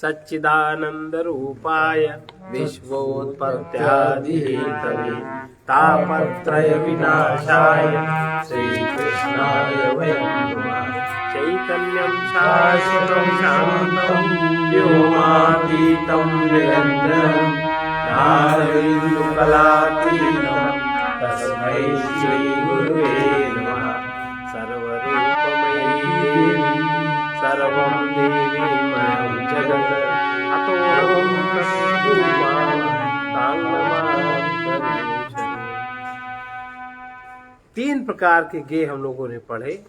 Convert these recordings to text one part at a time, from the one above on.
सच्चिदानंद रूपाय विश्वोत्पत्त्यादिहेतवे तापत्रय विनाशाय श्रीकृष्णाय वयं नमः। चैतन्यं शाश्वतं शान्तं व्योमातीतं निरञ्जनं नारविन्दुकलातीतं तस्मै श्रीगुरुवे नमः। सर्वरूपमयी देवी सर्वं देवीमयं जगत् अतोऽहं तस्मै तीन प्रकार के गे हम लोगों ने पढ़े।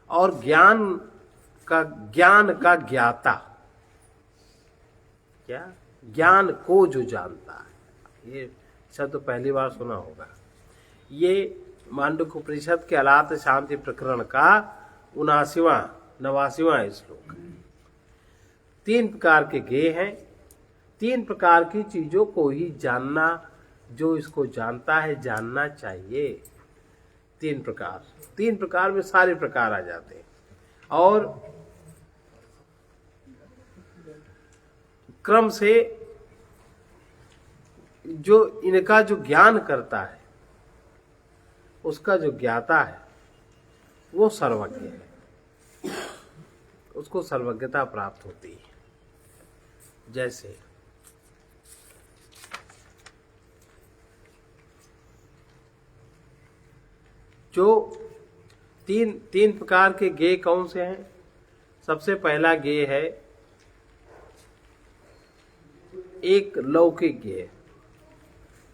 और ज्ञान का ज्ञाता, क्या ज्ञान को जो जानता है, ये शब्द तो पहली बार सुना होगा। ये मांडुक्य उपनिषद के अलात शांति प्रकरण का 89वां श्लोक। तीन प्रकार के गे हैं, तीन प्रकार की चीजों को ही जानना, जो इसको जानता है जानना चाहिए। तीन प्रकार में सारे प्रकार आ जाते हैं। और क्रम से जो इनका जो ज्ञान करता है, उसका जो ज्ञाता है वो सर्वज्ञ है, उसको सर्वज्ञता प्राप्त होती है। जैसे जो तीन प्रकार के गे कौन से हैं? सबसे पहला गे है एक लौकिक गे,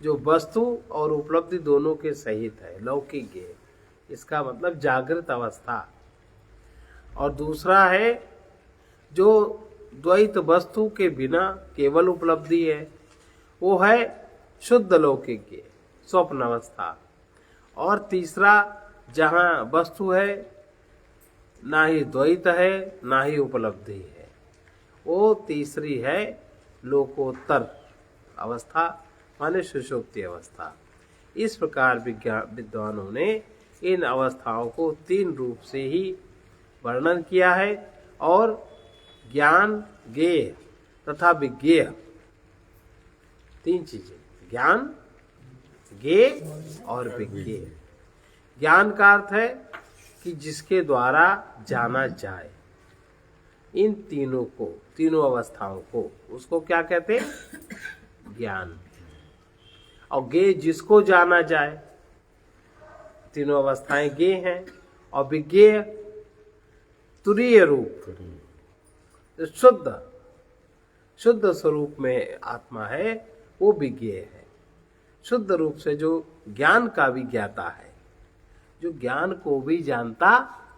जो वस्तु और उपलब्धि दोनों के सहित है, लौकिक गे। इसका मतलब जागृत अवस्था। और दूसरा है जो द्वैत वस्तु के बिना केवल उपलब्धि है, वो है शुद्ध लौकिक गे, स्वप्न अवस्था। और तीसरा जहाँ वस्तु है, ना ही द्वैत है ना ही उपलब्धि है, वो तीसरी है लोकोत्तर अवस्था, माने सुषुप्ति अवस्था। इस प्रकार विद्वानों ने इन अवस्थाओं को तीन रूप से ही वर्णन किया है। और ज्ञान, ज्ञेय तथा विज्ञेय, तीन चीजें, ज्ञान, ज्ञेय और विज्ञेय। ज्ञान का अर्थ है कि जिसके द्वारा जाना जाए। इन तीनों को, तीनों अवस्थाओं को, उसको क्या कहते हैं? ज्ञान। और ज्ञेय जिसको जाना जाए, तीनों अवस्थाएं ज्ञेय हैं। और विज्ञेय तुरीय रूप, शुद्ध स्वरूप में आत्मा है, वो विज्ञेय है। शुद्ध रूप से जो ज्ञान का भी ज्ञाता है, जो ज्ञान को भी जानता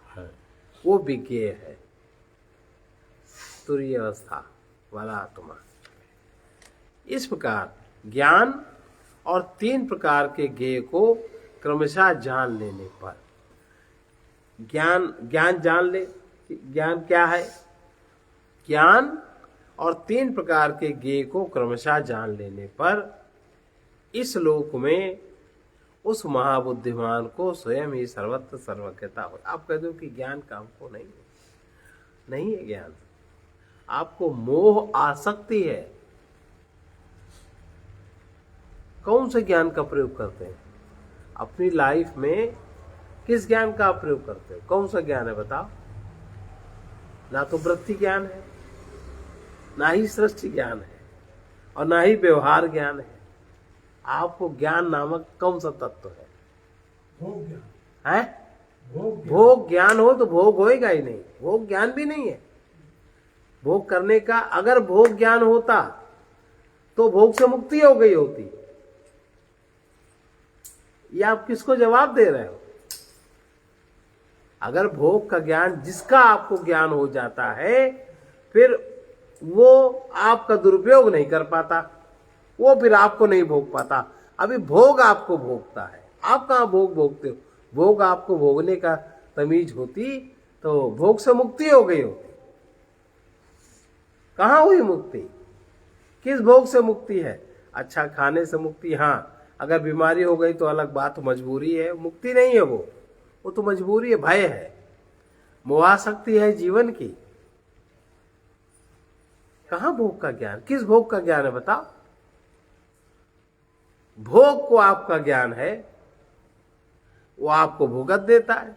है, वो विज्ञेय है, तुरीय अवस्था वाला आत्मा। इस प्रकार ज्ञान और तीन प्रकार के ज्ञेय को क्रमशः जान लेने पर, ज्ञान जान ले, ज्ञान क्या है? ज्ञान और तीन प्रकार के ज्ञेय को क्रमशः जान लेने पर इस लोक में उस महाबुद्धिमान को स्वयं ही सर्वत्र सर्वज्ञता हो। आप कह दो कि ज्ञान का हमको नहीं है, नहीं है ज्ञान, आपको मोह आसक्ति है। कौन से ज्ञान का प्रयोग करते हैं अपनी लाइफ में? किस ज्ञान का प्रयोग करते हो? कौन सा ज्ञान है बताओ? ना तो वृत्ति ज्ञान है, ना ही सृष्टि ज्ञान है, और ना ही व्यवहार ज्ञान है। आपको ज्ञान नामक कौन सा तत्व है? भोग ज्ञान है। भोग ज्ञान हो तो भोग होएगा ही नहीं, भोग ज्ञान भी नहीं है। भोग करने का, अगर भोग ज्ञान होता तो भोग से मुक्ति हो गई होती। ये आप किसको जवाब दे रहे हो? अगर भोग का ज्ञान, जिसका आपको ज्ञान हो जाता है, फिर वो आपका दुरुपयोग नहीं कर पाता, वो फिर आपको नहीं भोग पाता। अभी भोग आपको भोगता है, आप कहाँ भोग भोगते हो? भोग आपको भोगने का तमीज होती तो भोग से मुक्ति हो गई होती। कहाँ हुई मुक्ति? किस भोग से मुक्ति है? अच्छा खाने से मुक्ति, हाँ। अगर बीमारी हो गई तो अलग बात, मजबूरी है, मुक्ति नहीं है वो तो मजबूरी है, भय है, मोहासक्ति है जीवन की। कहाँ भोग का ज्ञान? किस भोग का ज्ञान है बताओ? भोग को आपका ज्ञान है, वो आपको भुगत देता है।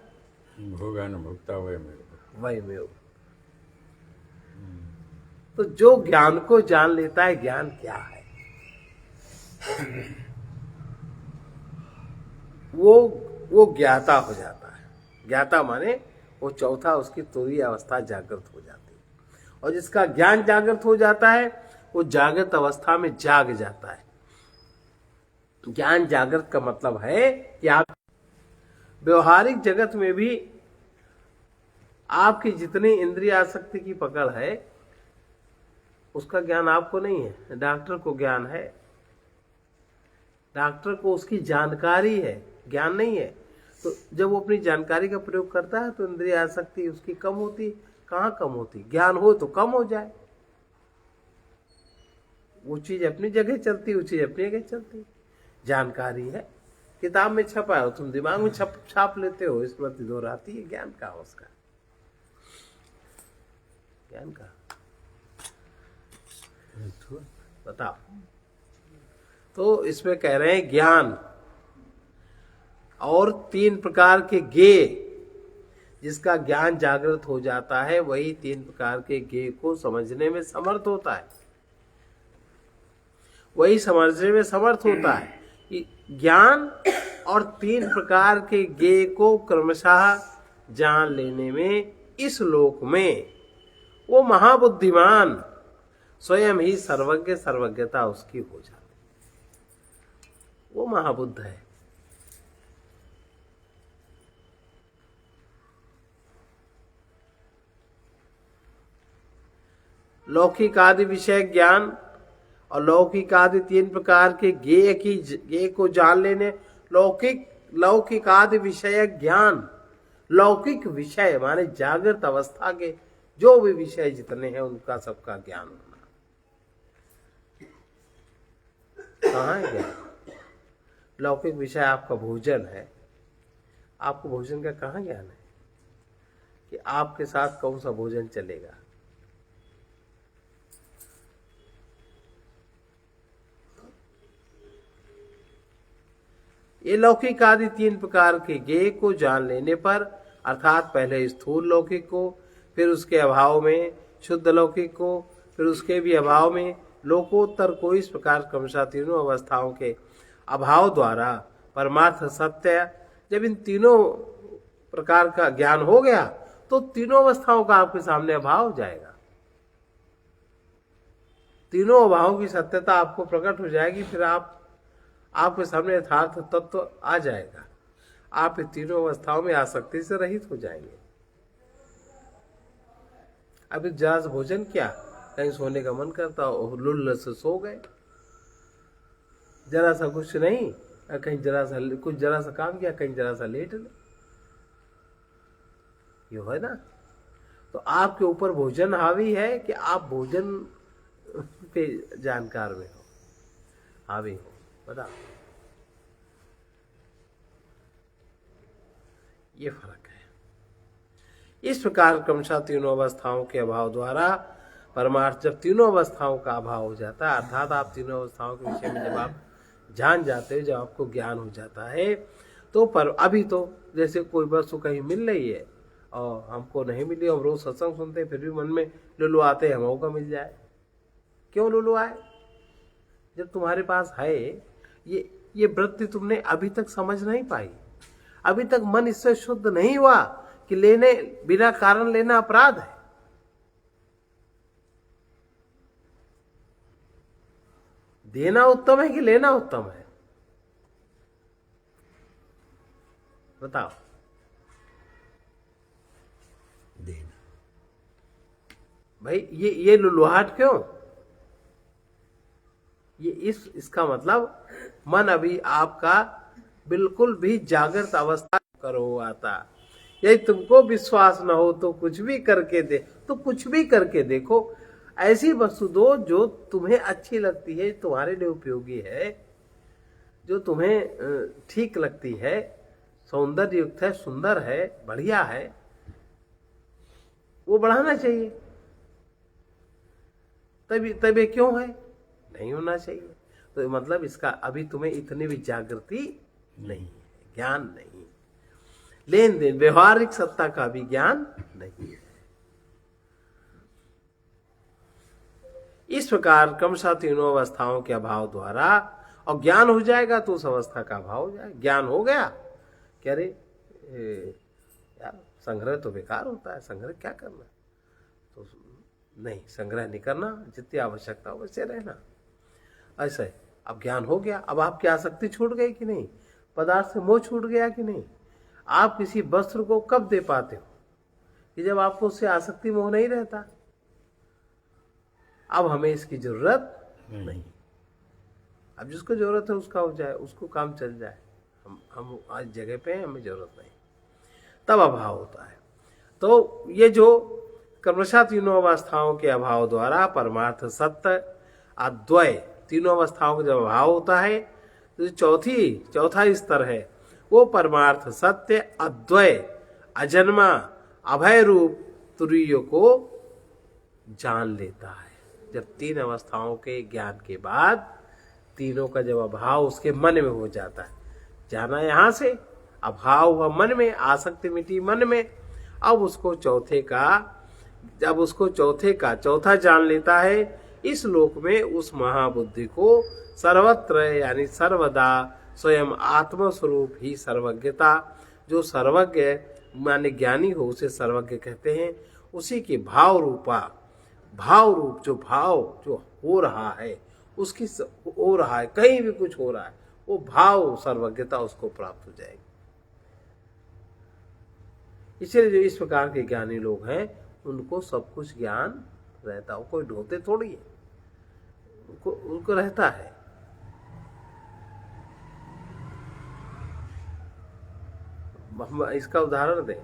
भोगा न भुगता वही में हो। तो जो ज्ञान को जान लेता है, ज्ञान क्या है, वो ज्ञाता हो जाता है। ज्ञाता माने वो चौथा, उसकी तुरीय अवस्था जागृत हो जाती है। और जिसका ज्ञान जागृत हो जाता है, वो जागृत अवस्था में जाग जाता है। ज्ञान जागृत का मतलब है कि आप व्यवहारिक जगत में भी आपकी जितनी इंद्रिय आसक्ति की पकड़ है, उसका ज्ञान आपको नहीं है, डॉक्टर को ज्ञान है। डॉक्टर को उसकी जानकारी है, ज्ञान नहीं है। तो जब वो अपनी जानकारी का प्रयोग करता है तो इंद्रिय आसक्ति उसकी कम होती। कहाँ कम होती? ज्ञान हो तो कम हो जाए। वो चीज अपनी जगह चलती, वो चीज अपनी जगह चलती। जानकारी है, किताब में छपा है, तुम दिमाग में छाप लेते हो, स्मृति दोहराती है। ज्ञान का उसका ज्ञान का बताओ। तो इसमें कह रहे हैं ज्ञान और 3 प्रकार के ज्ञेय, जिसका ज्ञान जागृत हो जाता है वही 3 प्रकार के ज्ञेय को समझने में समर्थ होता है। वही समझने में समर्थ होता है कि ज्ञान और 3 प्रकार के ज्ञेय को क्रमशः जान लेने में इस लोक में वो महाबुद्धिमान स्वयं ही सर्वज्ञ, सर्वज्ञता उसकी हो जाती, वो महाबुद्ध है। लौकिक आदि विषय ज्ञान और लौकिक आदि 3 प्रकार के ज्ञेय को जान लेने। लौकिक आदि विषय ज्ञान, लौकिक विषय माने जागृत अवस्था के जो भी विषय जितने हैं उनका सबका ज्ञान होना। कहाँ है ज्ञान? लौकिक विषय आपका भोजन है, आपको भोजन का कहाँ ज्ञान है कि आपके साथ कौन सा भोजन चलेगा? ये लौकिक आदि 3 प्रकार के ज्ञेय को जान लेने पर, अर्थात पहले स्थूल लौकिक को, फिर उसके अभाव में शुद्ध लौकिक को, फिर उसके भी अभाव में लोकोत्तर को, इस प्रकार क्रमशः तीनों अवस्थाओं के अभाव द्वारा परमार्थ सत्य, जब इन तीनों प्रकार का ज्ञान हो गया तो तीनों अवस्थाओं का आपके सामने अभाव हो जाएगा। तीनों अभावों की सत्यता आपको प्रकट हो जाएगी। फिर आपके सामने यथार्थ तत्व आ जाएगा। आप इन तीनों अवस्थाओं में आसक्ति से रहित हो जाएंगे। अभी जरा सा भोजन किया, कहीं सोने का मन करता हो, लुल्ल से सो गए। जरा सा कुछ नहीं, कहीं जरा सा काम किया, कहीं जरा सा लेट ले, ये है ना। तो आपके ऊपर भोजन हावी है कि आप भोजन पे जानकार में हो, हावी हो, बता। ये फर्क है। इस प्रकार क्रमशः तीनों अवस्थाओं के अभाव द्वारा परमार्थ, जब तीनों अवस्थाओं का अभाव हो जाता है, अर्थात आप तीनों अवस्थाओं के विषय में जब आप जान जाते हो, जब आपको ज्ञान हो जाता है, तो पर अभी तो जैसे कोई वस्तु कहीं मिल रही है और हमको नहीं मिली, हम रोज सत्संग सुनते हैं, फिर भी मन में लुलु आते हैं, हमको मिल जाए। क्यों लुलु आए? जब तुम्हारे पास है ये वृत्ति, तुमने अभी तक समझ नहीं पाई, अभी तक मन इससे शुद्ध नहीं हुआ कि लेने बिना कारण लेना अपराध है। देना उत्तम है कि लेना उत्तम है? बताओ। देना। भाई ये लुलुहाट क्यों? ये इसका मतलब मन अभी आपका बिल्कुल भी जागृत अवस्था करो आता। यदि तुमको विश्वास न हो तो कुछ भी करके दे, तो कुछ भी करके देखो। ऐसी वस्तु दो जो तुम्हें अच्छी लगती है, तुम्हारे लिए उपयोगी है, जो तुम्हें ठीक लगती है, सौंदर्य युक्त है, सुंदर है, बढ़िया है, वो बढ़ाना चाहिए। तभी क्यों है? नहीं होना चाहिए। तो मतलब इसका अभी तुम्हें इतनी भी जागृति नहीं है, ज्ञान नहीं, लेन देन व्यवहारिक सत्ता का भी ज्ञान नहीं है। इस प्रकार क्रमशः तीनों अवस्थाओं के अभाव द्वारा, और ज्ञान हो जाएगा तो उस अवस्था का अभाव हो जाएगा। ज्ञान हो गया क्या रे यार, संग्रह तो बेकार होता है, संग्रह क्या करना, तो नहीं, संग्रह नहीं करना, जितनी आवश्यकता हो वैसे रहना, ऐसा है। अब ज्ञान हो गया, अब आपकी आसक्ति छूट गई कि नहीं, पदार्थ से मोह छूट गया कि नहीं। आप किसी वस्त्र को कब दे पाते हो कि जब आपको उससे आसक्ति मोह नहीं रहता। अब हमें इसकी जरूरत नहीं, अब जिसको जरूरत है उसका हो जाए, उसको काम चल जाए, हम आज जगह पे हैं, हमें जरूरत नहीं, तब अभाव होता है। तो ये जो क्रमशः तीनों अवस्थाओं के अभाव द्वारा परमार्थ सत्य अद्वय, तीनों अवस्थाओं का जब अभाव होता है तो चौथा स्तर है वो परमार्थ सत्य अद्वय अजन्मा अभय रूप तुरीय को जान लेता है। जब तीन अवस्थाओं के ज्ञान के बाद तीनों का जब अभाव उसके मन में हो जाता है, जाना यहां से, अभाव हुआ मन में, आसक्ति मिटी मन में, अब उसको चौथा जान लेता है, इस लोक में उस महाबुद्धि को सर्वत्र यानी सर्वदा स्वयं आत्मस्वरूप ही सर्वज्ञता, जो सर्वज्ञ माने ज्ञानी हो उसे सर्वज्ञ कहते हैं, उसी की भाव रूप जो हो रहा है, उसकी हो रहा है, कहीं भी कुछ हो रहा है, वो भाव सर्वज्ञता उसको प्राप्त हो जाएगी। इसलिए जो इस प्रकार के ज्ञानी लोग हैं उनको सब कुछ ज्ञान रहता है, कोई ढोते थोड़ी है, उनको रहता है। हम इसका उदाहरण दें,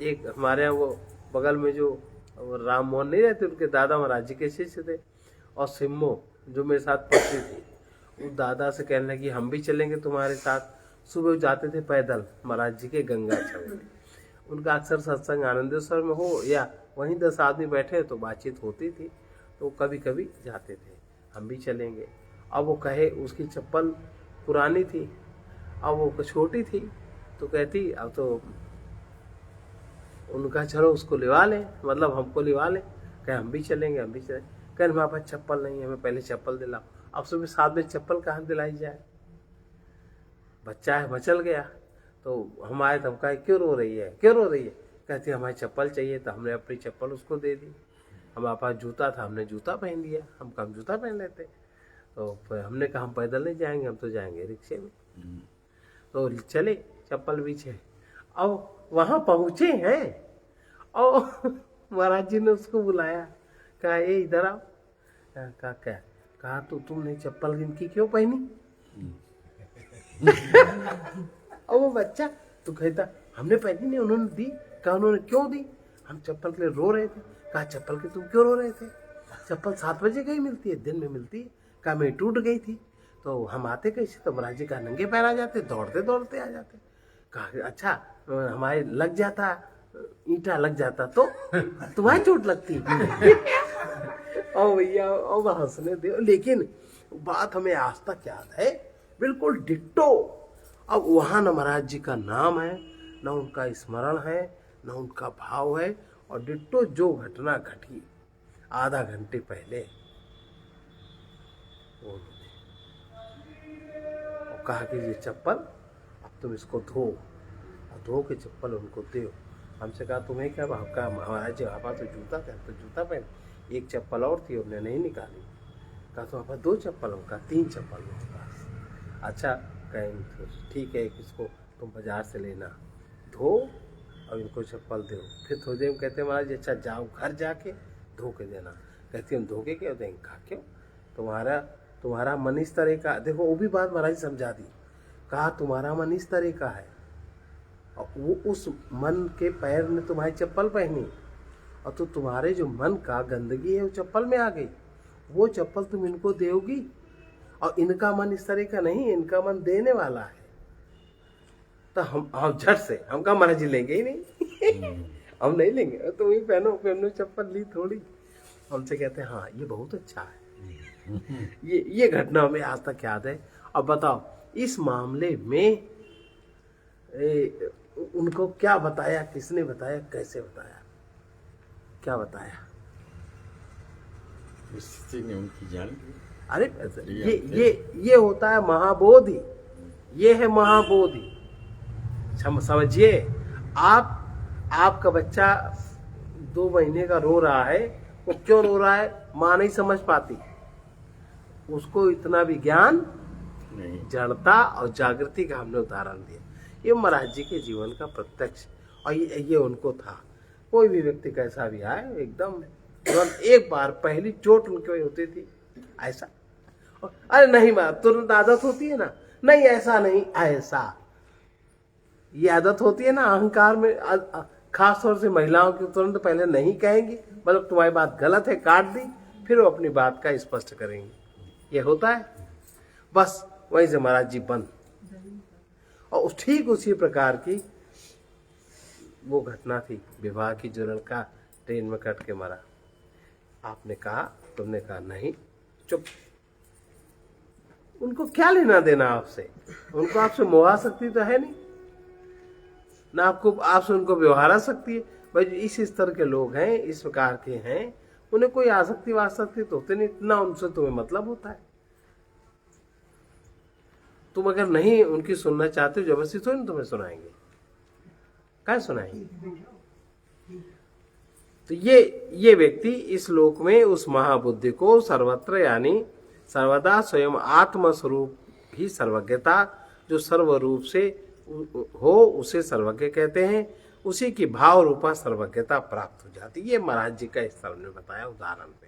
एक हमारे यहाँ वो बगल में जो राम मोहन नहीं रहते, उनके दादा महाराज जी के शिष्य थे, और सिम्मो जो मेरे साथ पढ़ती थी, वो दादा से कहने लगी हम भी चलेंगे तुम्हारे साथ। सुबह जाते थे पैदल महाराज जी के गंगा चल, उनका अक्सर सत्संग आनंदेश्वर में हो या वहीं 10 आदमी बैठे तो बातचीत होती थी, तो कभी कभी जाते थे, हम भी चलेंगे। अब वो कहे, उसकी चप्पल पुरानी थी, अब वो छोटी थी, तो कहती अब तो उनका चलो उसको लिवा लें, मतलब हमको लिवा लें, कहे हम भी चलेंगे। कहे हमारे पास चप्पल नहीं है, हमें पहले चप्पल दिलाओ। अब सुबह 7 बजे चप्पल कहाँ दिलाई जाए, बच्चा है मचल गया। तो हम आए तो हम कहे क्यों रो रही है। कहती हमारी चप्पल चाहिए, तो हमने अपनी चप्पल उसको दे दी। हमारे पास जूता था, हमने जूता पहन लिया, हम कम जूता पहन लेते। तो फिर हमने कहा हम पैदल नहीं जाएंगे, हम तो जाएंगे रिक्शे में। तो चले, चप्पल पीछे। अब वहां पहुंचे हैं और महाराज जी ने उसको बुलाया, कहा ये इधर आओ। कहा क्या? कहा तो तुमने चप्पल इनकी क्यों पहनी? और वो बच्चा तो कहता हमने पहनी नहीं, उन्होंने दी। कहा उन्होंने क्यों दी? हम चप्पल के लिए रो रहे थे। कहा चप्पल के तुम क्यों रो रहे थे? चप्पल 7 बजे कहीं मिलती है, दिन में मिलती है। कहा मैं टूट गई थी, तो हम आते कैसे? तो महाराज जी का नंगे पैर आ जाते, दौड़ते दौड़ते आ जाते। कहा अच्छा हमारे लग जाता, ईंटा लग जाता तो तुम्हारी चोट लगती। और भैया और हंसने दे, लेकिन बात हमें आज तक याद है, बिल्कुल डिट्टो। अब वहां न महाराज जी का नाम है, न उनका स्मरण है, न उनका भाव है, और डिट्टो जो घटना घटी आधा घंटे पहले, और कहा कि ये चप्पल अब तुम इसको धो, और धो के चप्पल उनको दो। हमसे कहा तुम्हें क्या भाव? का महाराज जी हमारे पास तो जूता था, तो जूता पहन, एक चप्पल और थी उन्होंने नहीं निकाली। कहा तो हमारे 2 चप्पल हो? कहा 3 चप्पल मेरे पास। अच्छा कहें ठीक है, इसको तुम बाजार से लेना, धो और इनको चप्पल दो। फिर थोड़ी देर में कहते महाराज जी अच्छा जाओ घर जाके धो के देना। कहती हम धो के क्यों देंगे? कहा क्यों? तुम्हारा मन इस तरह का, देखो वो भी बात महाराज समझा दी। कहा तुम्हारा मन इस तरह का है, और वो उस मन के पैर ने तुम्हारी चप्पल पहनी, और तो तुम्हारे जो मन का गंदगी है वो चप्पल में आ गई। वो चप्पल तुम इनको दोगी, और इनका मन इस तरह का नहीं, इनका मन देने वाला है। तो हम झट से हम कहा महाराज जी लेंगे ही नहीं। हम नहीं लेंगे, तुम ही पहनो चप्पल। ली थोड़ी हमसे कहते हैं हाँ ये बहुत अच्छा है, ये घटना हमें आज तक याद है। अब बताओ इस मामले में उनको क्या बताया, किसने बताया, कैसे बताया, क्या बताया? स्थिति ने उनकी जान ली। अरे ये होता है महाबोधि, ये है महाबोधि। समझिए, आपका बच्चा 2 महीने का रो रहा है, वो क्यों रो रहा है? माँ नहीं समझ पाती, उसको इतना भी ज्ञान नहीं। जड़ता और जागृति का हमने उदाहरण दिया। ये महाराज जी के जीवन का प्रत्यक्ष, और ये उनको था। कोई भी व्यक्ति कैसा भी आए, एकदम तुरंत एक बार पहली चोट उनके होती थी ऐसा, अरे नहीं माँ, तुरंत आदत होती है ना, नहीं ऐसा नहीं ऐसा, ये आदत होती है ना अहंकार में। खास तौर से महिलाओं की तुरंत पहले नहीं कहेंगी, मतलब तुम्हारी बात गलत है, काट दी, फिर वो अपनी बात का स्पष्ट करेंगे। ये होता है, बस वहीं से महाराज जी बंद। और ठीक उसी प्रकार की वो घटना थी विवाह की, जो लड़का ट्रेन में कट के मरा। आपने कहा, तुमने कहा नहीं, चुप। उनको क्या लेना देना आपसे? उनको आपसे मोहा सकती तो है नहीं ना, आपसे उनको व्यवहार सकती है। भाई इस स्तर के लोग हैं, इस प्रकार के हैं, उन्हें कोई आसक्ति वासक्ति तो होते नहीं, इतना उनसे तुम्हें मतलब होता है। तुम अगर नहीं उनकी सुनना चाहते हो, जबरदस्ती थोड़ी ना तुम्हें सुनाएंगे, क्या सुनाएंगे? तो ये व्यक्ति इस लोक में उस महाबुद्धि को सर्वत्र यानी सर्वदा स्वयं आत्म स्वरूप ही सर्वज्ञता, जो सर्वरूप से हो उसे सर्वज्ञ कहते हैं, उसी की भाव रूपा सर्वज्ञता प्राप्त हो जाती। ये महाराज जी का स्तर ने बताया उदाहरण पे।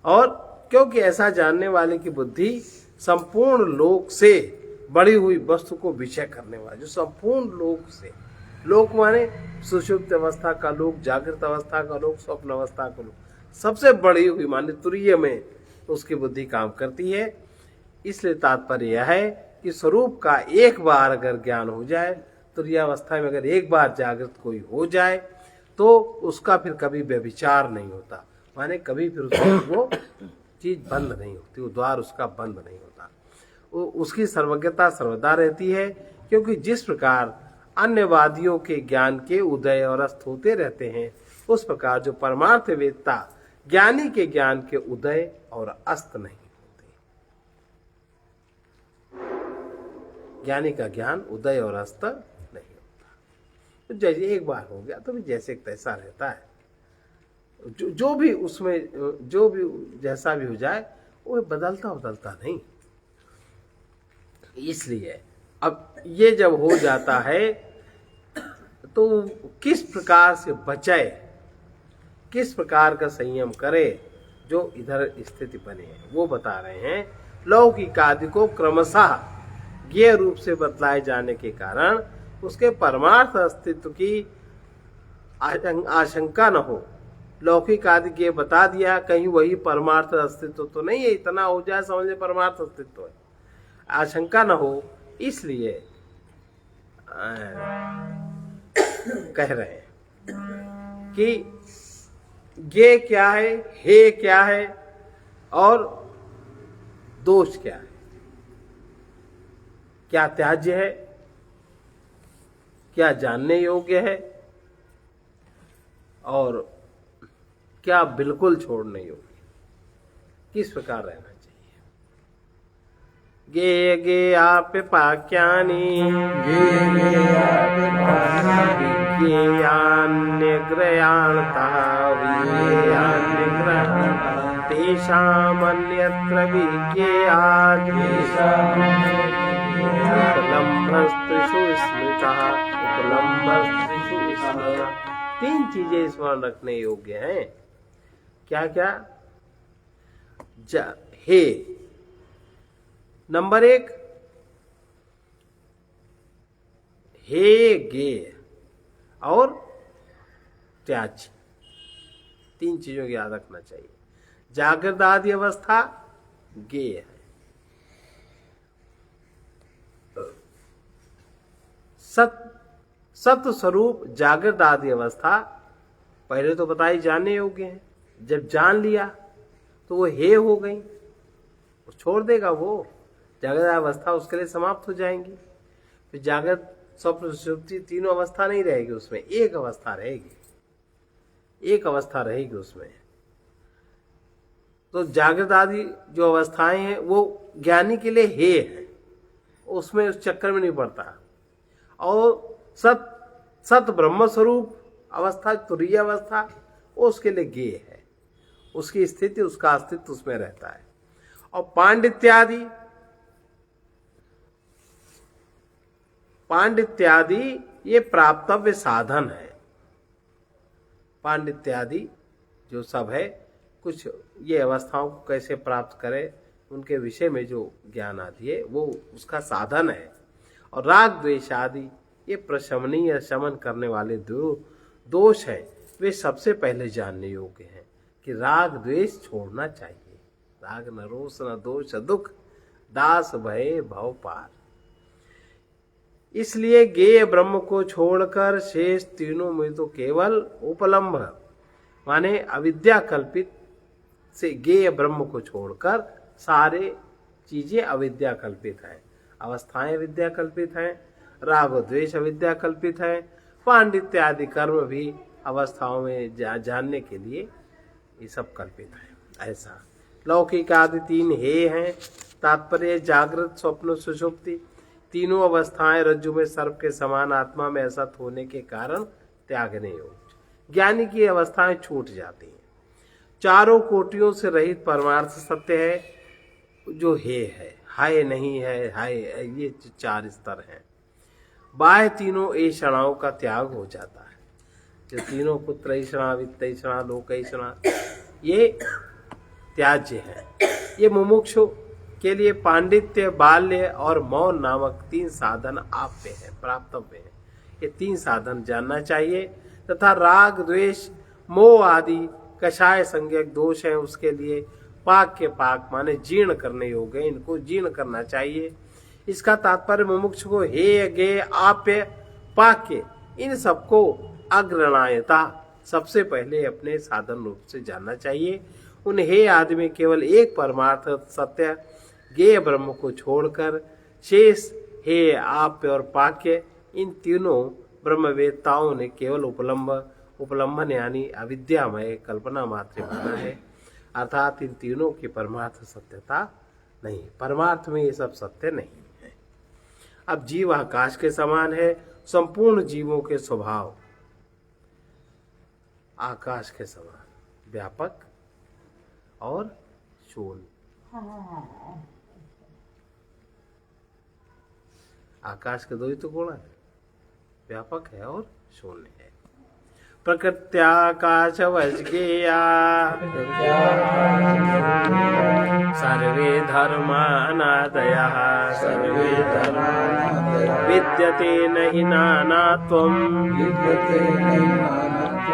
और क्योंकि ऐसा जानने वाले की बुद्धि संपूर्ण लोक से बड़ी हुई वस्तु को विषय करने वाला, जो संपूर्ण लोक से, लोक माने सुषुप्त अवस्था का लोक, जागृत अवस्था का लोक, स्वप्न अवस्था का लोक, सबसे बड़ी हुई माने तुरीय में उसकी बुद्धि काम करती है। इसलिए तात्पर्य यह है कि स्वरूप का एक बार अगर ज्ञान हो जाए, तुरीय अवस्था में अगर एक बार जागृत कोई हो जाए, तो उसका फिर कभी व्यभिचार नहीं होता, माने कभी फिर उसको वो चीज बंद नहीं होती, वो द्वार उसका बंद नहीं होता। उसकी सर्वज्ञता सर्वदा रहती है, क्योंकि जिस प्रकार अन्यवादियों के ज्ञान के उदय और अस्त होते रहते हैं, उस प्रकार जो परमार्थ वेदता ज्ञानी के ज्ञान के उदय और अस्त नहीं होते। ज्ञानी का ज्ञान उदय और अस्त नहीं होता। तो जैसे एक बार हो गया तो भी जैसे तैसा रहता है, जो भी उसमें जो भी जैसा भी हो जाए वो बदलता नहीं। इसलिए अब ये जब हो जाता है तो किस प्रकार से बचे, किस प्रकार का संयम करे, जो इधर स्थिति बने हैं वो बता रहे हैं। लौकिक आदि को क्रमशः ज्ञेय रूप से बतलाए जाने के कारण उसके परमार्थ अस्तित्व की आशंका न हो। लौकिक आदि के बता दिया, कहीं वही परमार्थ अस्तित्व तो नहीं है, इतना हो जाए समझ ले परमार्थ अस्तित्व है, आशंका न हो, इसलिए कह रहे हैं कि ये क्या है, हे क्या है और दोष क्या है, क्या त्याज्य है, क्या जानने योग्य है और क्या बिल्कुल छोड़ने योग्य, किस प्रकार रहना चाहिए। गे गे आप पाक्यानि तेषामन्यत्र विज्ञेयात् उपलम्भस्त्रिषु स्मृतः, उपलम्भस्त्रिषु स्मृतः। 3 चीजें स्मरण रखने योग्य हैं। क्या क्या? हे नंबर 1, हे गेय और त्याज्य, 3 चीजों की याद रखना चाहिए। जागृत आदि अवस्था गेय है, सत्य स्वरूप जागृत आदि अवस्था पहले तो बताई जाने योग्य है, जब जान लिया तो वो हे हो गई, वो छोड़ देगा, वो जागृत अवस्था उसके लिए समाप्त हो जाएंगी। फिर जागृत स्वप्न सुषुप्ति तीनों अवस्था नहीं रहेगी, उसमें एक अवस्था रहेगी, एक अवस्था रहेगी उसमें। तो जागृत आदि जो अवस्थाएं हैं वो ज्ञानी के लिए हे है, उसमें उस चक्कर में नहीं पड़ता। और सत ब्रह्म स्वरूप अवस्था, तुरीय अवस्था, वो उसके लिए गे है, उसकी स्थिति, उसका अस्तित्व उसमें रहता है। और पांडित्यादि ये प्राप्तव्य साधन है। पांडित्यादि जो सब है, कुछ ये अवस्थाओं को कैसे प्राप्त करें उनके विषय में जो ज्ञान आदि है वो उसका साधन है। और राग द्वेष आदि ये प्रशमनीय शमन करने वाले दोष है, वे सबसे पहले जानने योग्य हैं कि राग द्वेष छोड़ना चाहिए। राग न रोष न दोष दुख, दास भय भव पार। इसलिए ज्ञेय ब्रह्म को छोड़कर शेष तीनों में तो केवल उपलम्भ माने अविद्या कल्पित से, ज्ञेय ब्रह्म को छोड़कर सारे चीजें अविद्या कल्पित हैं। अवस्थाएं विद्या कल्पित हैं, राग और द्वेष अविद्या कल्पित है, पांडित्य आदि कर्म भी अवस्थाओं में जानने के लिए ये सब कल्पित है। ऐसा लौकिक आदि तीन हे हैं। तात्पर्य जागृत स्वप्न सुषुप्ति तीनों अवस्थाएं रज्जु में सर्प के समान आत्मा में असत होने के कारण त्यागने योग्य। ज्ञानी की अवस्थाएं छूट जाती हैं। चारों कोटियों से रहित परमार्थ सत्य है जो हे है, हाय नहीं है, हाय, ये चार स्तर हैं। बाह्य तीनों ऐषणाओं का त्याग हो जाता है। जो तीनों पुत्र ऐषणा, वित्त ऐषणा, लोक ऐषणा, ये त्याज्य है। ये मुमुक्षु के लिए पांडित्य, बाल्य और मौन नामक तीन साधन आप्य है, प्राप्तव्य है। ये तीन साधन जानना चाहिए। तथा राग द्वेष मोह आदि कषाय संज्ञक दोष है, उसके लिए पाक के पाक माने जीर्ण करने योग्य, इनको जीर्ण करना चाहिए। इसका तात्पर्य मुमुक्षु को हे गे आप्य पाक्य इन सबको अग्रणायता सबसे पहले अपने साधन रूप से जानना चाहिए। उन हे आदि में केवल एक परमार्थ सत्य ज्ञेय ब्रह्म को छोड़कर शेष हे आप्य और पाक्य इन तीनों ब्रह्मवेत्ताओं ने केवल उपलम्बन यानी अविद्यामय कल्पना मात्र माना है। अर्थात इन तीनों की परमार्थ सत्यता नहीं, परमार्थ में ये सब सत्य नहीं है। अब जीव आकाश के समान है, संपूर्ण जीवों के स्वभाव आकाश के समान व्यापक और शून्य। आकाश के दो ही तो गुण है, व्यापक है और शून्य है। प्रकृत्याकाशवज्ञेया सर्वे धर्मानादयः विद्यते नहि नानात्वम्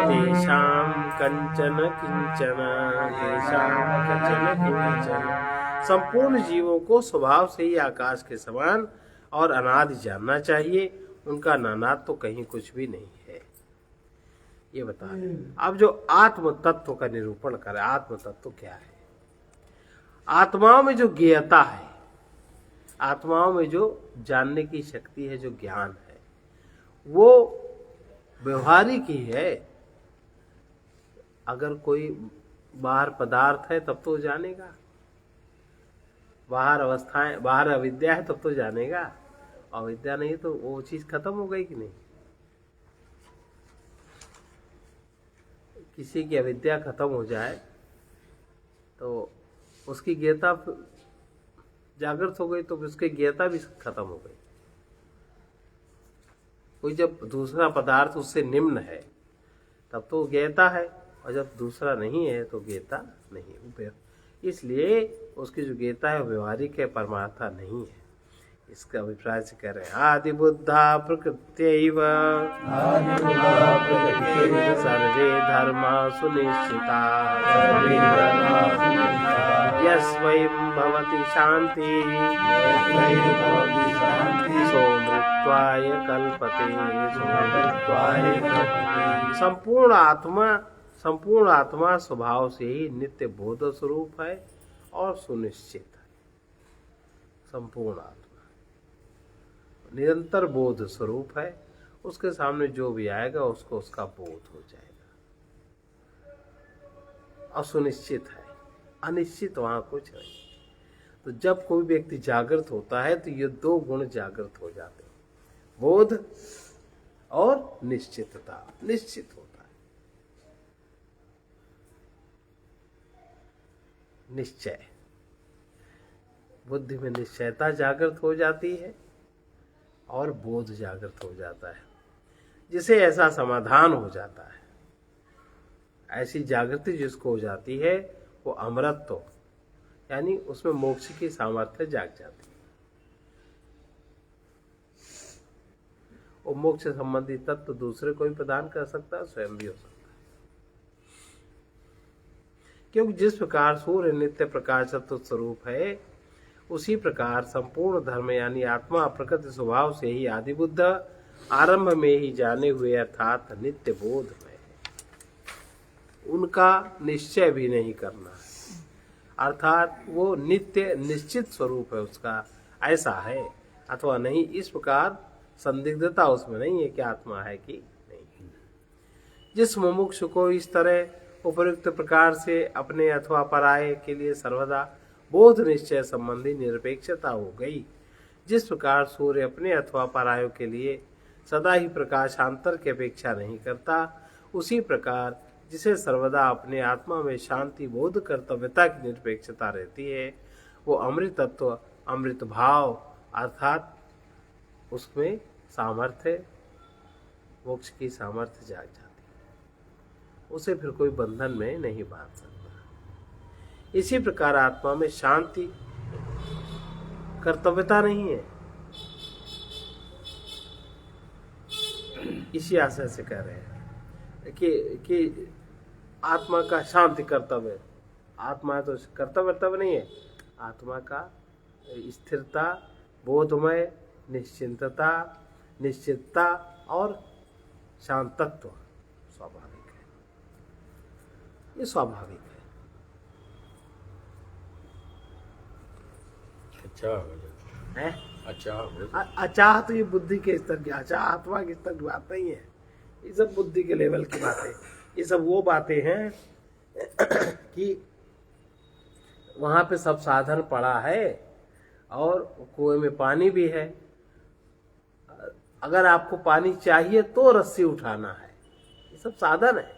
तेषां कंचन किंचन। संपूर्ण जीवों को स्वभाव से ही आकाश के समान और अनादि जानना चाहिए। उनका नानात्व तो कहीं कुछ भी नहीं है, ये बता रहे। अब जो आत्म तत्व का निरूपण करे, आत्म तत्व क्या है? आत्माओं में जो ज्ञेयता है, आत्माओं में जो जानने की शक्ति है, जो ज्ञान है, वो व्यवहारिक ही है। अगर कोई बाहर पदार्थ है तब तो जानेगा, बाहर अवस्थाएं, बाहर अविद्या है तब तो जानेगा। अविद्या नहीं तो वो चीज खत्म हो गई कि नहीं? किसी की अविद्या खत्म हो जाए तो उसकी ज्ञता जागृत हो गई, तो उसकी ज्ञता भी खत्म हो गई। कोई जब दूसरा पदार्थ उससे निम्न है तब तो ज्ञता है, और जब दूसरा नहीं है तो ज्ञता नहीं। इसलिए उसकी जो ज्ञता है व्यवहारिक है, परमार्था नहीं है। इसका अभिप्राय से कह रहे हैं आदि बुद्धा प्रकृत्यैव सर्वे धर्मा सुनिश्चिता यस्वयं भवति शांति सोमृत्वाय कल्पते। संपूर्ण आत्मा संपूर्ण आत्मा स्वभाव से ही नित्य बोध स्वरूप है और सुनिश्चित है। संपूर्ण आत्मा निरंतर बोध स्वरूप है, उसके सामने जो भी आएगा उसको उसका बोध हो जाएगा। असुनिश्चित है, अनिश्चित वहां कुछ नहीं। तो जब कोई व्यक्ति जागृत होता है तो ये दो गुण जागृत हो जाते हैं, बोध और निश्चितता। निश्चित होता है, निश्चय, बुद्धि में निश्चयता जागृत हो जाती है और बोध जागृत हो जाता है, जिसे ऐसा समाधान हो जाता है। ऐसी जागृति जिसको हो जाती है वो अमरत्व, यानी उसमें मोक्ष की सामर्थ्य जाग जाती है। वो मोक्ष संबंधी तत्व दूसरे कोई प्रदान कर सकता है, स्वयं भी हो सकता है। क्योंकि जिस प्रकार सूर्य नित्य प्रकाश तत्व स्वरूप है, उसी प्रकार संपूर्ण धर्म यानी आत्मा प्रकृति स्वभाव से ही आदि बुद्ध आरंभ में ही जाने हुए अर्थात नित्य बोध में है। उनका निश्चय भी नहीं करना, अर्थात वो नित्य निश्चित स्वरूप है उसका, ऐसा है अथवा नहीं, इस प्रकार संदिग्धता उसमें नहीं है कि आत्मा है कि नहीं। जिस मुमुक्षु को इस तरह उपयुक्त प्रकार से अपने अथवा पराये के लिए सर्वदा बोध निश्चय संबंधी निरपेक्षता हो गई, जिस प्रकार सूर्य अपने अथवा परायों के लिए सदा ही प्रकाशांतर की अपेक्षा नहीं करता, उसी प्रकार जिसे सर्वदा अपने आत्मा में शांति बोध कर्तव्यता की निरपेक्षता रहती है, वो अमृत तत्व अमृत भाव अर्थात उसमें सामर्थ्य, मोक्ष की सामर्थ्य जाग जाती है, उसे फिर कोई बंधन में नहीं बांध सकता। इसी प्रकार आत्मा में शांति कर्तव्यता नहीं है, इसी आशय से कह रहे हैं कि आत्मा का शांति कर्तव्य, आत्मा तो कर्तव्य नहीं है, आत्मा का स्थिरता, बोधमय, निश्चिंतता, निश्चितता और शांतत्व स्वाभाविक है। ये स्वाभाविक है। अच्छा हो जाता है? अच्छा हो जाता। अचाह तो ये बुद्धि के स्तर की, अचाह आत्मा के स्तर की बात नहीं है, ये सब बुद्धि के लेवल की बातें। ये सब वो बातें हैं कि वहां पे सब साधन पड़ा है और कुएं में पानी भी है। अगर आपको पानी चाहिए तो रस्सी उठाना है, ये सब साधन है।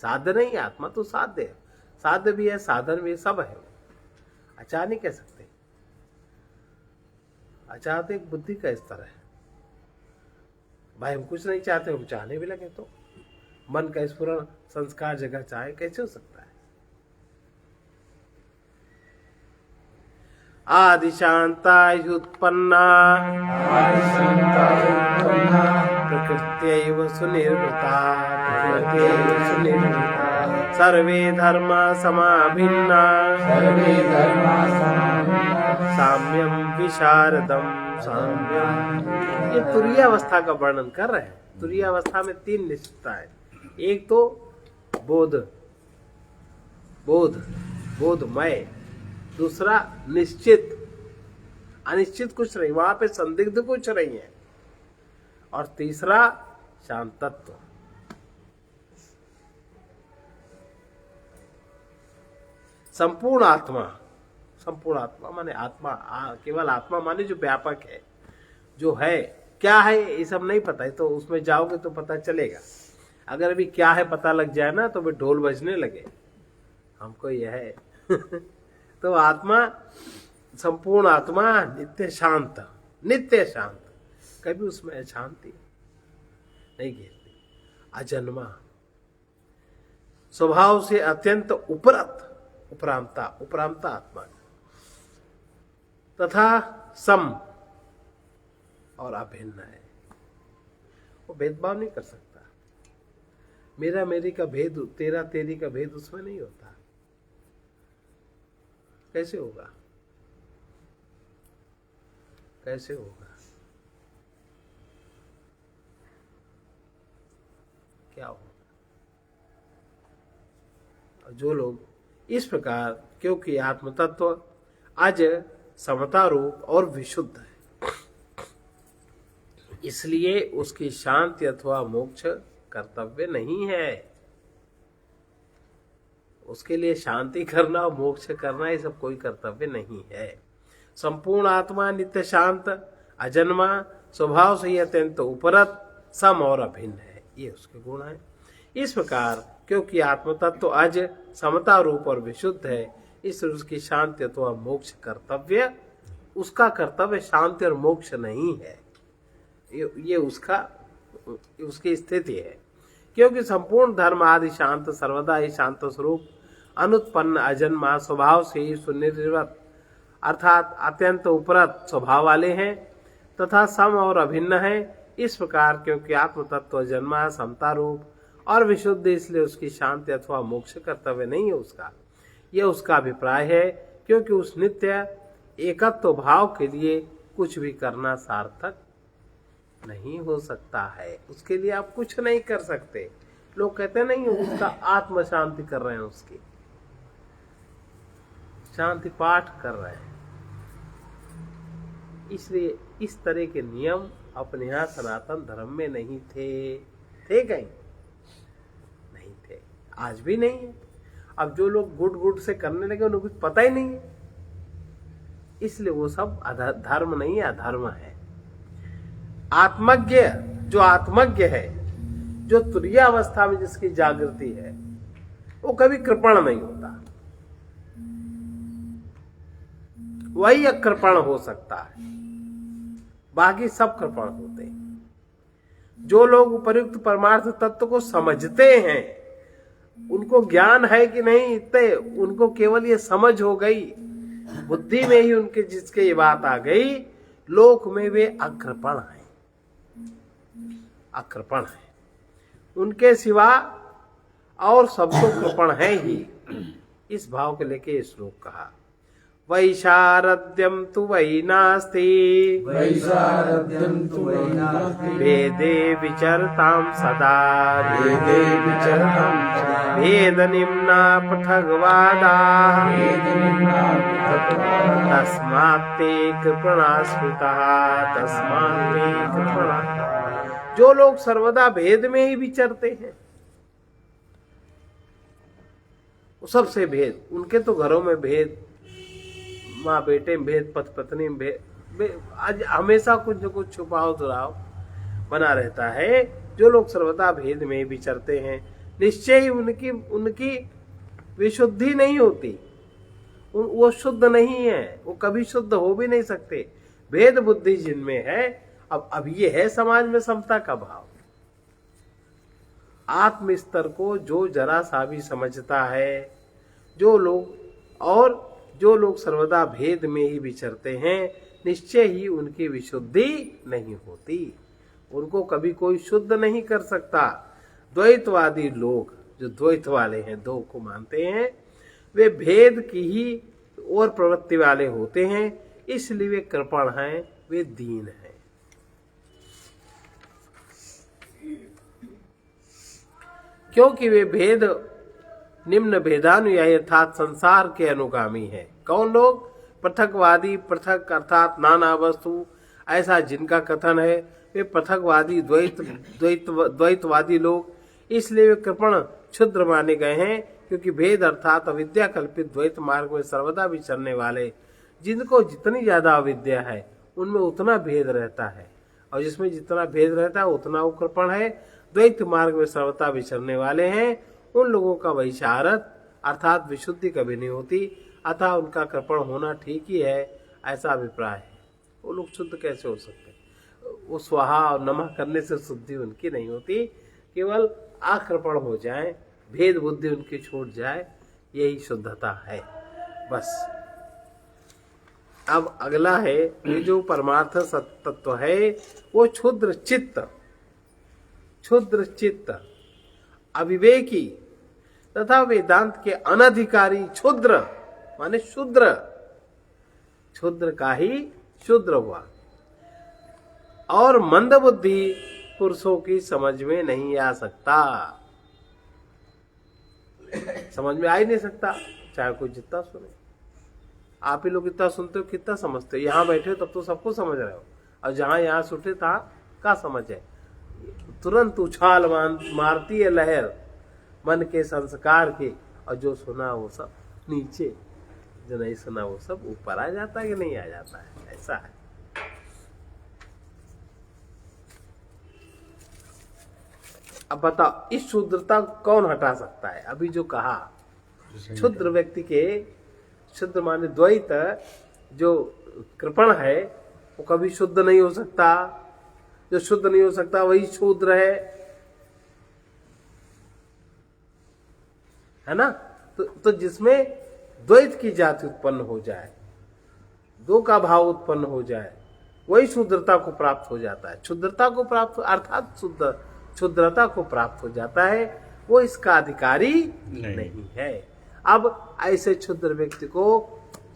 साधन नहीं, आत्मा तो साध्य है, साध्य भी है, साधन भी है, सब है। अचाह नहीं कह सकते, अचाह तो एक बुद्धि का स्तर है। भाई हम कुछ नहीं चाहते, हम चाहने भी लगे तो मन का स्फुरण संस्कार जगह चाहे, कैसे हो सकता है? आदि शांता उत्पन्ना प्रकृत्यैव सुनिर्वृता सर्वे धर्मा समाभिन्ना साम्यम विशारदम साम्यम। ये तुरीय अवस्था का वर्णन कर रहे हैं। तुरीय अवस्था में तीन निश्चितताएं, एक तो बोध, बोधमय, दूसरा निश्चित, अनिश्चित कुछ नहीं, वहां पे संदिग्ध कुछ नहीं है, और तीसरा शांतत्व। संपूर्ण आत्मा माने आत्मा, केवल आत्मा माने जो व्यापक है, जो है, क्या है ये सब नहीं पता है, तो उसमें जाओगे तो पता चलेगा। अगर अभी क्या है पता लग जाए ना तो भी ढोल बजने लगे, हमको यह है तो आत्मा, संपूर्ण आत्मा नित्य शांत, कभी उसमें अशांति नहीं घेरती, अजन्मा, स्वभाव से अत्यंत उपरामता आत्मा, तथा सम और अभिन्न है। वो भेदभाव नहीं कर सकता। मेरा मेरी का भेद, तेरा तेरी का भेद उसमें नहीं होता। कैसे होगा? कैसे होगा? क्या होगा? जो लोग इस प्रकार, क्योंकि आत्म तत्व अज समता रूप और विशुद्ध है, इसलिए उसकी शांति अथवा मोक्ष कर्तव्य नहीं है। उसके लिए शांति करना और मोक्ष करना ये सब कोई कर्तव्य नहीं है। संपूर्ण आत्मा नित्य शांत अजन्मा स्वभाव से ही अत्यंत उपरत सम और अभिन्न है, ये उसके गुण है। इस प्रकार क्योंकि आत्म तत्व अज समता रूप और विशुद्ध है, इसलिए उसकी शांति अथवा मोक्ष कर्तव्य, उसका कर्तव्य शांति और मोक्ष नहीं है। ये उसकी स्थिति है। क्योंकि संपूर्ण धर्म आदि शांत सर्वदा ही शांत स्वरूप अनुत्पन्न अजन्मा स्वभाव से ही सुनिर्वृत अर्थात अत्यंत उपरत स्वभाव वाले हैं तथा सम और अभिन्न है। इस प्रकार क्योंकि आत्म तत्व जन्मा समता रूप और विशुद्ध, इसलिए उसकी शांति अथवा मोक्ष कर्तव्य नहीं है उसका। यह उसका अभिप्राय है, क्योंकि उस नित्य एकत्व भाव के लिए कुछ भी करना सार्थक नहीं हो सकता है। उसके लिए आप कुछ नहीं कर सकते। लोग कहते नहीं उसका आत्म शांति कर रहे हैं, उसकी शांति पाठ कर रहे हैं। इसलिए इस तरह के नियम अपने यहाँ सनातन धर्म में नहीं थे कहीं नहीं थे, आज भी नहीं है। अब जो लोग गुट से करने लगे उन्हें कुछ पता ही नहीं है, इसलिए वो सब धर्म नहीं है, अधर्म है। आत्मज्ञ, जो आत्मज्ञ है, जो तुरीय अवस्था में जिसकी जागृति है, वो कभी कृपण नहीं होता। वही अकृपण हो सकता है, बाकी सब कृपण होते हैं। जो लोग उपर्युक्त परमार्थ तत्व को समझते हैं, उनको ज्ञान है कि नहीं, इतने उनको केवल ये समझ हो गई, बुद्धि में ही उनके जिसके ये बात आ गई, लोक में वे अकृपण हैं, अकृपण है। उनके सिवा और सब तो कृपण है ही। इस भाव को लेके ये श्लोक कहा। वैशारद्यम तु वै नास्ति, वैशारद्यं तु वै नास्ति, भेदे विचरतां सदा, भेदे विचरतां सदा, भेद निम्ना पृथग्वादाः, भेदनिम्ना पृथग्वादाः, तस्मात्ते कृपणा स्मृतः, तस्मात्ते कृपणा। जो लोग सर्वदा भेद में ही विचरते हैं, सबसे भेद, उनके तो घरों में भेद, माँ बेटे में भेद, पति पत्नी में भेद, आज हमेशा कुछ न कुछ छुपाव दुराव बना रहता है। जो लोग सर्वदा भेद में ही विचरते हैं, निश्चय ही उनकी विशुद्धि नहीं होती, वो शुद्ध नहीं है, वो कभी शुद्ध हो भी नहीं सकते। भेद बुद्धि जिनमें है, अब ये है समाज में समता का भाव। आत्म स्तर को जो जरा सा भी समझता है, जो लोग सर्वदा भेद में ही विचरते हैं, निश्चय ही उनकी विशुद्धि नहीं होती, उनको कभी कोई शुद्ध नहीं कर सकता। द्वैतवादी लोग, जो द्वैत वाले हैं, दो को मानते हैं, वे भेद की ही और प्रवृत्ति वाले होते हैं, इसलिए वे कृपण हैं, वे दीन हैं। क्योंकि वे भेद निम्न भेदानुयायी अर्थात संसार के अनुगामी है। कौन लोग? पृथकवादी, पृथक अर्थात नाना वस्तु, ऐसा जिनका कथन है, वे पृथकवादी द्वैतवादी लोग। इसलिए वे कृपण क्षुद्र माने गए हैं, क्योंकि भेद अर्थात अविद्या कल्पित द्वैत मार्ग में सर्वदा विचरने वाले, जिनको जितनी ज्यादा अविद्या है उनमें उतना भेद रहता है, और जिसमें जितना भेद रहता है उतना वो कृपण है। द्वैत मार्ग में सर्वदा विचरने वाले हैं, उन लोगों का वैशारद अर्थात विशुद्धि कभी नहीं होती, अतः उनका कृपण होना ठीक ही है, ऐसा अभिप्राय है। वो लोग शुद्ध कैसे हो सकते? वो स्वाहा और नमः करने से शुद्धि उनकी नहीं होती, केवल आकृपण हो जाए, भेद बुद्धि उनकी छूट जाए, यही शुद्धता है बस। अब अगला है, ये जो परमार्थ तत्व है वो क्षुद्र चित्त अविवेकी तथा वेदांत के अनधिकारी क्षुद्र माने शूद्र, क्षुद्र का ही शूद्र हुआ, और मंदबुद्धि पुरुषों की समझ में नहीं आ सकता। समझ में आ ही नहीं सकता, चाहे कोई जितना सुने। आप ही लोग इतना सुनते हो, कितना समझते हो? यहाँ बैठे हो तब तो सबको समझ रहे हो, और जहाँ यहाँ सुटे था क्या समझ है? तुरंत उछाल मारती है लहर मन के संस्कार की, और जो सुना वो सब नीचे, जो नहीं सुना वो सब ऊपर आ जाता है कि नहीं आ जाता है? ऐसा है। अब बताओ, इस क्षुद्रता को कौन हटा सकता है? अभी जो कहा, क्षुद्र व्यक्ति के, शुद्ध माने द्वैत, जो कृपण है वो कभी शुद्ध नहीं हो सकता। जो शुद्ध नहीं हो सकता वही शूद्र है ना? तो जिसमें द्वैत की जाति उत्पन्न हो जाए, दो का भाव उत्पन्न हो जाए, वही शुद्धता को प्राप्त हो जाता है। क्षुद्रता को प्राप्त अर्थात क्षुद्रता को प्राप्त हो जाता है, वो इसका अधिकारी नहीं है। अब ऐसे क्षुद्र व्यक्ति को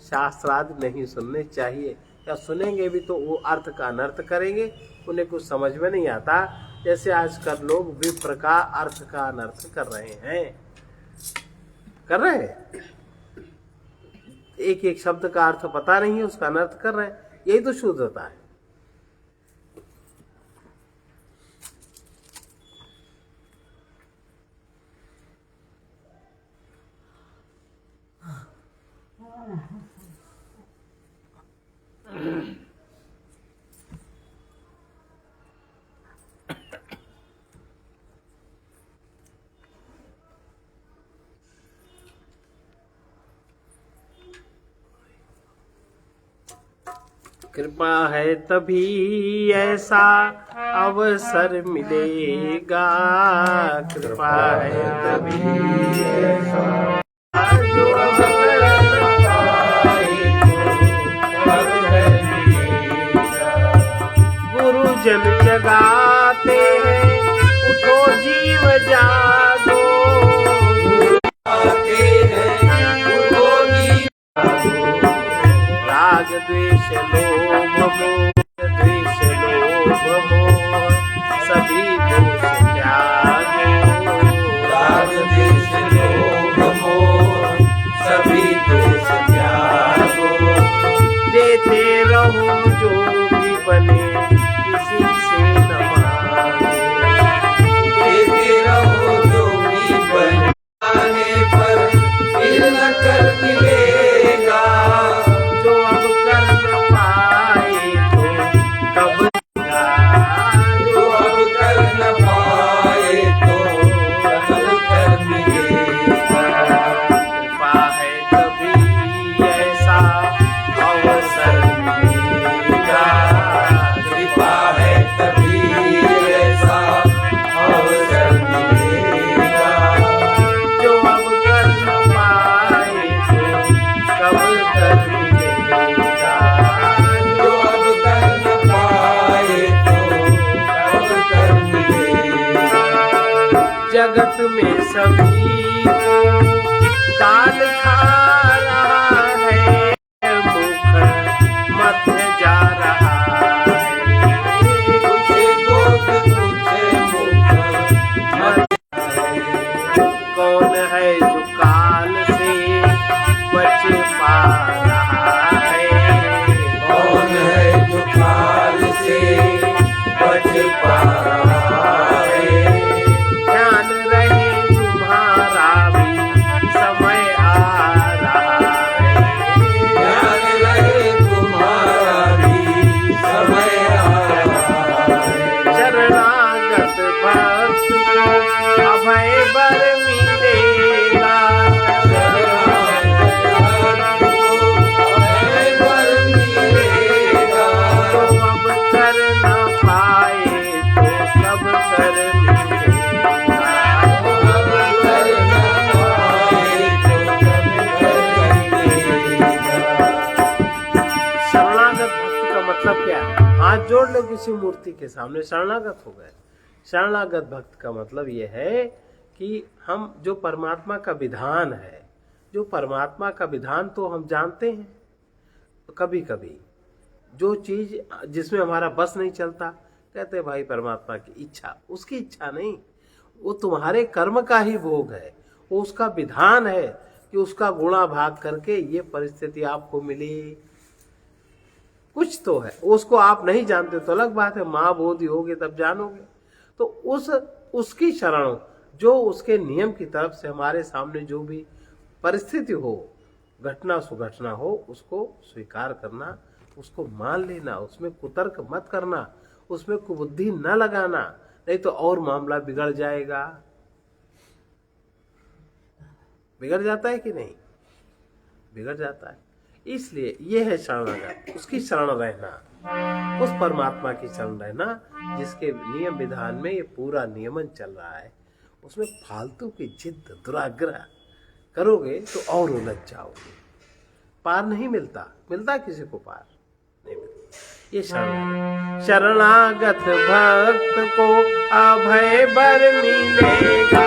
शास्त्रादि नहीं सुनने चाहिए, या सुनेंगे भी तो वो अर्थ का अनर्थ करेंगे, उन्हें कुछ समझ में नहीं आता। जैसे आजकल लोग विप्र का अर्थ का अनर्थ कर रहे हैं, एक एक शब्द का अर्थ पता नहीं है, उसका अनर्थ कर रहे हैं। यही तो शुद्धता है। कृपा है तभी ऐसा अवसर मिलेगा, कृपा है तभी ऐसा जो अवसर गुरुजन जगाते हैं, उठो जीव जागो, राग द्वेष लोभ मोह, द्वेष लोभ मोह सभी दोष त्यागो, राग द्वेष लोभ मोह सभी दोष त्यागो, देते रहो जो भी बने किसी से न मांगो, देते रहो जो भी बने पर फिर न कर मिलेगा, जो अब कर न पाए तो कब देगा, जो अब कर न पाए तो कब कर मिलेगा, कृपा है तभी ऐसा अवसर मिलेगा, कृपा है तभी ऐसा अवसर मिलेगा, जो अब कर न पाए तो कब कर मिलेगा, जो अब कर न पाए तो कब कर मिलेगा, जगत में सभी को काल खा रहा है, मुख मध्य जा रहा है, कुछ गोद कुछ मुख मत कौन है जो काल से बच पा रहा है, कौन है जो काल से बच पा रहा है, ध्यान रहे तुम्हारा भी समय आ रहा है, ध्यान रहे तुम्हारा भी समय आ रहा है, शरणागत भक्त को अभय बर मिलेगा, जो अब कर न पाए तो कब कर मिलेगा, शरणागत भक्त का मतलब क्या है? हाथ जोड़ लो किसी मूर्ति के सामने, शरणागत हो गए। शरणागत भक्त का मतलब यह है कि हम जो परमात्मा का विधान है, जो परमात्मा का विधान तो हम जानते हैं, तो कभी कभी जो चीज जिसमें हमारा बस नहीं चलता, कहते हैं भाई परमात्मा की इच्छा, उसकी इच्छा नहीं, वो तुम्हारे कर्म का ही भोग है, वो उसका विधान है कि उसका गुणा भाग करके ये परिस्थिति आपको मिली। कुछ तो है, उसको आप नहीं जानते तो अलग बात है, माँ बोधी होगे तब जानोगे। तो उसकी शरण, जो उसके नियम की तरफ से हमारे सामने जो भी परिस्थिति हो, घटना सुघटना हो, उसको स्वीकार करना, उसको मान लेना, उसमें कुतर्क मत करना, उसमें कुबुद्धि न लगाना, नहीं तो और मामला बिगड़ जाएगा। बिगड़ जाता है कि नहीं? बिगड़ जाता है। इसलिए ये है शरणागत, उसकी शरण रहना, उस परमात्मा की शरण रहना जिसके नियम विधान में ये पूरा नियमन चल रहा है। उसमें फालतू की जिद दुराग्रह करोगे तो और उलझ जाओगे, पार नहीं मिलता। मिलता किसी को पार नहीं मिलता। ये शरणागत भक्त को अभय बर मिलेगा।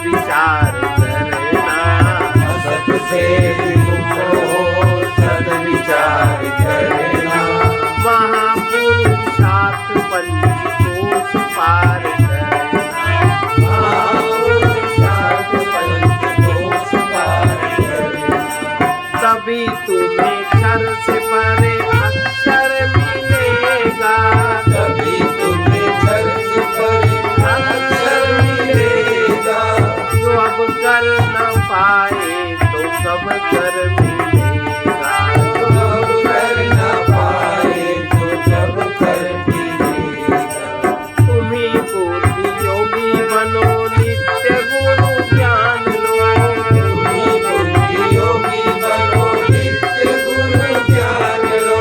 विचार करना, असत से विमुख हो सद्विचार करना। महापुरुषार्थ पंचकोश पार करना, महापुरुषार्थ पंचकोश पार करना। तभी तुम्हें क्षर से परे अक्षर मिलेगा, तभी तुम्हें क्षर से परे अक्षर मिलेगा। जो अब कर न पाए तो कब कर मिलेगा, जो अब कर न पाए तो कब कर मिलेगा। तुम्ही बुद्धि योगी बनो नित्य गुरु ज्ञान लो, तुम्ही बुद्धि योगी बनो नित्य गुरु ज्ञान लो।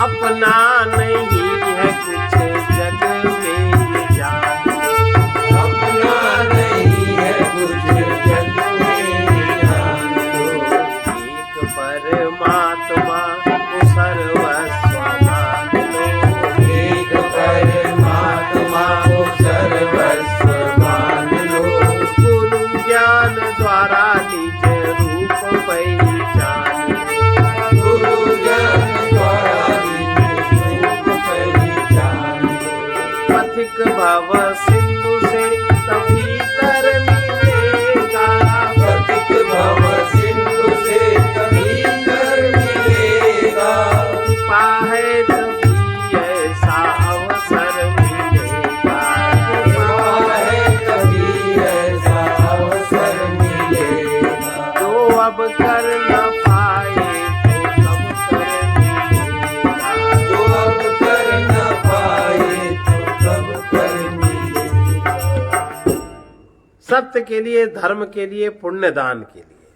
अपना नहीं है कुछ जग में ये जान लो, अपना नहीं है कुछ जग में ये जान लो। एक परमात्मा को सर्वस्व मान लो, एक परमात्मा को सर्वस्व मान लो। गुरु ज्ञान द्वारा निज रूप पहचान लो, गुरु ज्ञान द्वारा निज रूप पहचान लो। पथिक भव सिंधु से तभी तर मिलेगा, पथिक भव सिंधु से तभी तर मिलेगा। कृपा है तभी ऐसा अवसर मिलेगा, कृपा है तभी ऐसा अवसर मिलेगा। जो अब कर न पाए तो कब कर मिलेगा, जो अब कर न पाए तो कब कर मिलेगा। सत्य के लिए, धर्म के लिए, पुण्य दान के लिए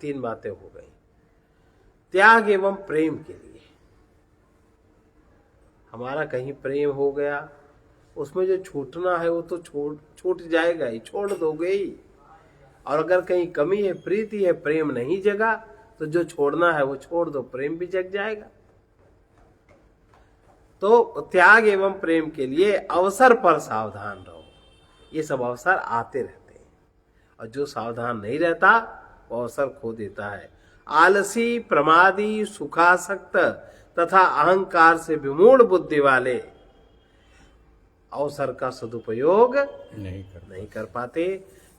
3 बातें हो गई। त्याग एवं प्रेम के लिए, हमारा कहीं प्रेम हो गया, उसमें जो छूटना है वो तो छूट जाएगा ही, छोड़ दोगे ही। और अगर कहीं कमी है, प्रीति है, प्रेम नहीं जगा, तो जो छोड़ना है वो छोड़ दो, प्रेम भी जग जाएगा। तो त्याग एवं प्रेम के लिए अवसर पर सावधान रहो। ये सब अवसर आते रहते हैं, और जो सावधान नहीं रहता वो अवसर खो देता है। आलसी, प्रमादी, सुखासक्त तथा अहंकार से विमूढ़ बुद्धि वाले अवसर का सदुपयोग नहीं कर पाते।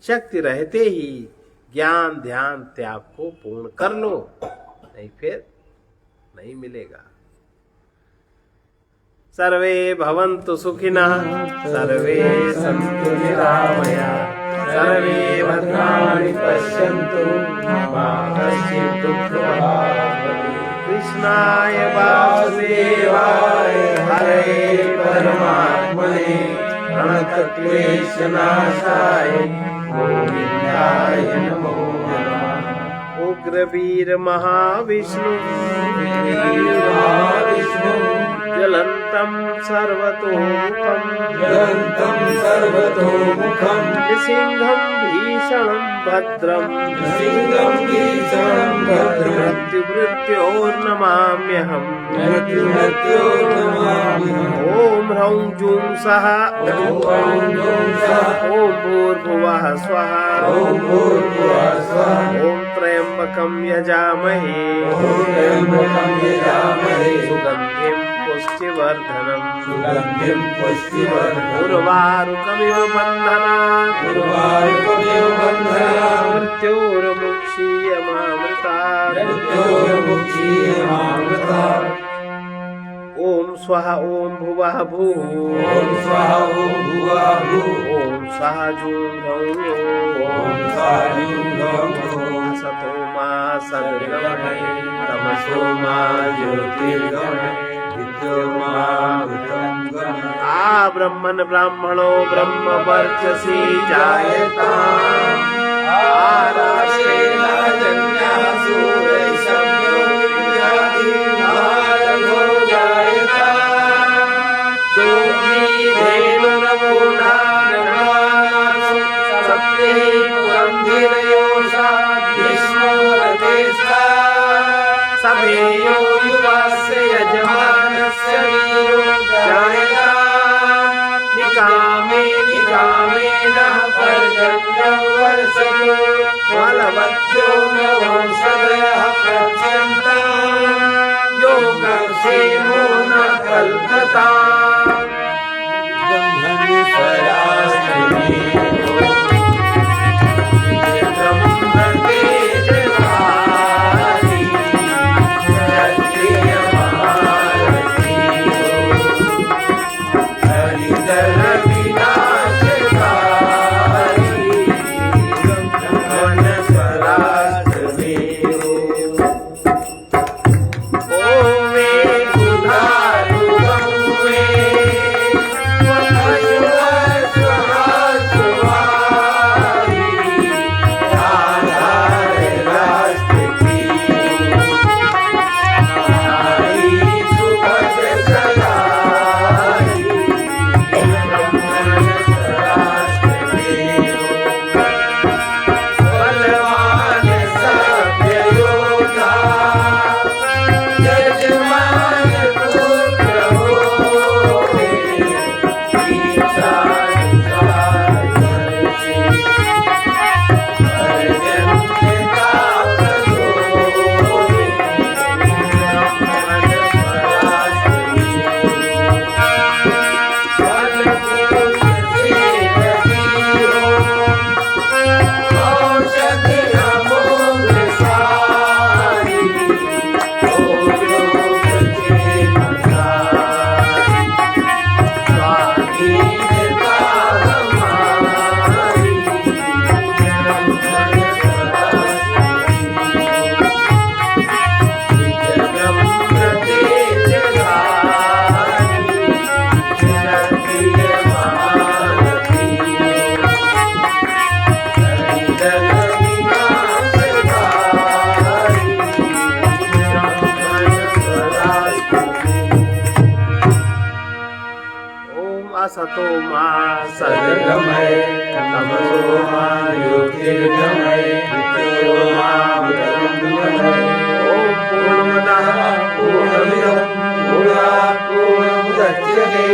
शक्ति रहते ही ज्ञान ध्यान त्याग को पूर्ण कर लो, नहीं फिर नहीं मिलेगा। सर्वे भवन्तु सुखिनः सर्वे सन्तु निरामयाः सर्वे भद्राणि पश्यन्तु मा कश्चित् दुःखभाग् भवेत्। कृष्णाय वासुदेवाय हरे परमात्मने प्रणतक्लेशनाशाय गोविन्दाय नमो नमः। उग्रवीर महाविष्णु ज्वलन्तं सर्वतोमुखं नृसिंहं भीषणं भद्रं मृत्युमृत्योर्नमाम्यहम् ॐ ह्रौं जूं सः ॐ भूर्भुवः स्वः ॐ त्र्यम्बकं यजामहे सुगन्धिं पुष्टिवर्धनम् उर्वारुकमिव बन्धनात् मृत्योर्मुक्षीयमामृतात् ॐ स्वः ॐ भुवः भूः ॐ सः जूं सतो मा सद्गमय तमसो मा ज्योतिर्गमय आ ब्रह्मन् ब्राह्मणो ब्रह्म वर्चसि जायताम् आराष्ट्रे राजन्यासूरैषभ्यो विद्याधीनारभो जायताम् दोगी धेनुरवोढारणानासु सप्ते पुरन्धिरयोषा विष्णो रथेष्ठा सभेयो युवास्य यजमानस्य वीरो जायताम् निकामे नः पर्जन्यं वर्षतो फलवत्यो नवंसदयः प्रत्यन्ताम् योगक्षेमो न कल्पताम् सतो मा सद्गमय तमसो मा ज्योतिर्गमय विद्यो मा विद्यंगमय ओम पूर्णमदः पूर्णमिदं पूर्णात् पूर्णमुदच्यते